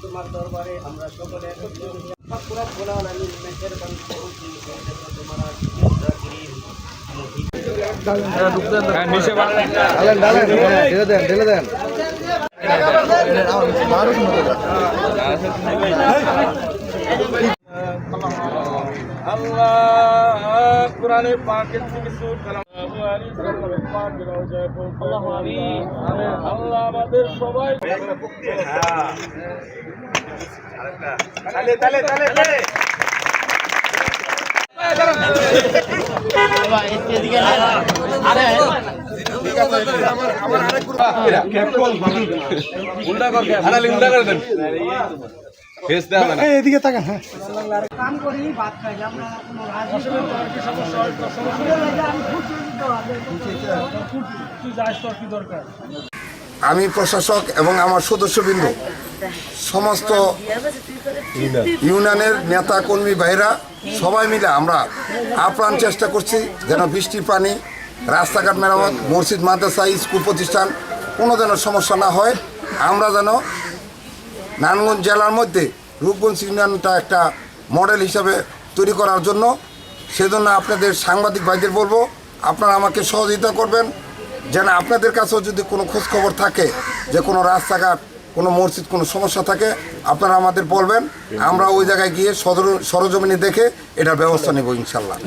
তোমার দরবারে আমরা সকলে আল্লাহ কোরআনে পাকের থেকে সূরা কালাম আল্লাহ আমাদের সবাই এদিকে তাকান। হ্যাঁ কাম করি ভাত খাই আমরা আমি প্রশাসক এবং আমার সদস্যবৃন্দ সমস্ত ইউনিয়নের নেতা কর্মী ভাইরা সবাই মিলে আমরা আপ্রাণ চেষ্টা করছি যেন বৃষ্টির পানি, রাস্তাঘাট মেরামত, মসজিদ, মাদ্রাসা, স্কুল প্রতিষ্ঠান কোনো যেন সমস্যা না হয়। আমরা যেন নারায়ণগঞ্জ জেলার মধ্যে রূপগঞ্জ ইউনিয়নটা একটা মডেল হিসাবে তৈরি করার জন্য, সেজন্য আপনাদের সাংবাদিক ভাইদের বলবো আপনারা আমাকে সহযোগিতা করবেন, যেন আপনাদের কাছেও যদি কোনো খোঁজখবর থাকে যে কোনো রাস্তাঘাট, কোনো মসজিদ, কোনো সমস্যা থাকে আপনারা আমাদের বলবেন, আমরা ওই জায়গায় গিয়ে সরজমিনে দেখে এটার ব্যবস্থা নেব ইনশাল্লাহ।